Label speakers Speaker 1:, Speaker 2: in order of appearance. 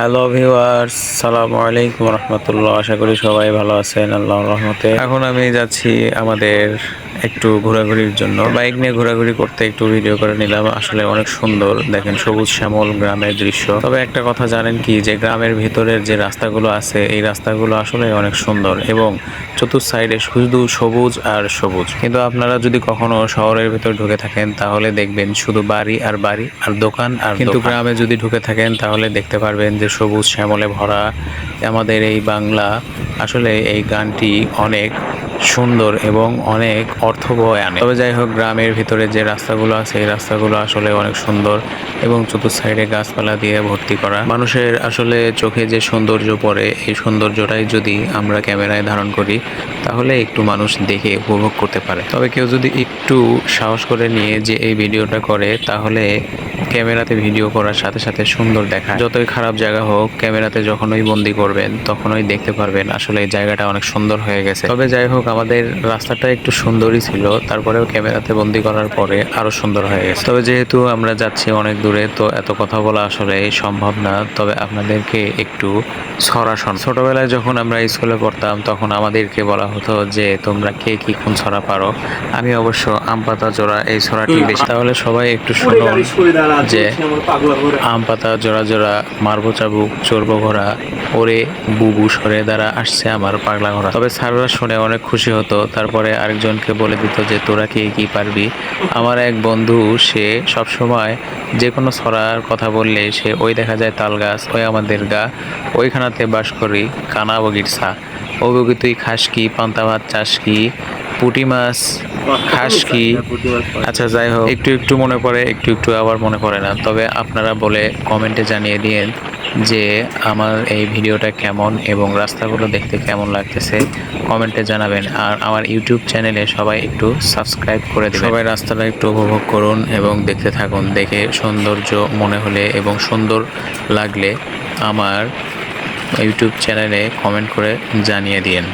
Speaker 1: Hello viewers, সালামু আলাইকুম রহমতুল্লাহ। আশা করি সবাই ভালো আছেন আল্লাহর রহমতে। এখন আমি যাচ্ছি আমাদের একটু ঘোরাঘুরির জন্য। বাইক নিয়ে ঘোরাঘুরি করতে একটু ভিডিও করে নিলাম। আসলে অনেক সুন্দর, দেখেন সবুজ শ্যামল গ্রামের দৃশ্য। তবে একটা কথা জানেন কি, যে গ্রামের ভিতরের যে রাস্তাগুলো আছে এই রাস্তাগুলো আসলে অনেক সুন্দর এবং চতুর সাইডে শুধু সবুজ আর সবুজ। কিন্তু আপনারা যদি কখনো শহরের ভিতর ঢুকে থাকেন তাহলে দেখবেন শুধু বাড়ি আর বাড়ি আর দোকান আর কিন্তু গ্রামে যদি ঢুকে থাকেন তাহলে দেখতে পারবেন যে সবুজ শ্যামলে ভরা আমাদের এই বাংলা। আসলে এই গানটি অনেক সুন্দর এবং অনেক অর্থবহ আনে। তবে যাই হোক, গ্রামের ভিতরে যে রাস্তাগুলো আছে এই রাস্তাগুলো আসলে অনেক সুন্দর এবং চতুর সাইডে গাছপালা দিয়ে ভর্তি করা। মানুষের আসলে চোখে যে সৌন্দর্য পড়ে এই সৌন্দর্যটাই যদি আমরা ক্যামেরায় ধারণ করি তাহলে একটু মানুষ দেখে উপভোগ করতে পারে। তবে কেউ যদি একটু সাহস করে নিয়ে যে এই ভিডিওটা করে তাহলে ক্যামেরাতে ভিডিও করার সাথে সাথে সুন্দর দেখা, যতই খারাপ জায়গা হোক ক্যামেরাতে যখনই বন্দি করবেন তখনই দেখতে পারবেন আসলে এই জায়গাটা অনেক সুন্দর হয়ে গেছে। তবে যাই হোক, আমাদের রাস্তাটা একটু সুন্দরই ছিল, তারপরেও ক্যামেরাতে বন্দি করার পরে আরো সুন্দর হয়ে গেছে। তবে যেহেতু আমরা যাচ্ছি অনেক দূরে, তো এত কথা বলা আসলে সম্ভব না। তবে আপনাদেরকে একটু ছড়া শোন। ছোটবেলায় যখন আমরা স্কুলে পড়তাম তখন আমাদেরকে বলা হতো যে তোমরা কে কি কোন ছড়া পারো। আমি অবশ্য আম পাতা জোড়া এই ছড়াটি বেশি। তাহলে সবাই একটু শুনুন যে আম পাতা জোড়া জোড়া মারবো চাবুক চড়বো ঘোড়া, ওরে বুবু সরে দ্বারা আসছে আমার পাগলা ঘোড়া। তবে স্যাররা শুনে অনেক খুশি হতো, তারপরে আরেকজনকে বলে দিত যে তোরা কে কি পারবি। আমার এক বন্ধু, সে সবসময় যে কোনো ছড়ার কথা বললে সে ওই দেখা যায় তাল গাছ, ওই আমাদের গা, ওইখানাতে বাস করি কানা বগির সা, ও বগি তুই খাস কি, পান্তা ভাত চাস কি, পুঁটি মাছ খাস কি। আচ্ছা যাই হোক, একটু একটু মনে পড়ে, একটু একটু আবার মনে পড়ে না। তবে আপনারা বলে কমেন্টে জানিয়ে দিন যে আমার এই ভিডিওটা কেমন এবং রাস্তাগুলো দেখতে কেমন লাগতেছে, কমেন্টে জানাবেন। আর আমার ইউটিউব চ্যানেলে সবাই একটু সাবস্ক্রাইব করে দেবেন। সবাই রাস্তাটা একটু উপভোগ করুন এবং দেখতে থাকুন। দেখে সৌন্দর্য মনে হলে এবং সুন্দর লাগলে আমার ইউটিউব চ্যানেলে কমেন্ট করে জানিয়ে দিন।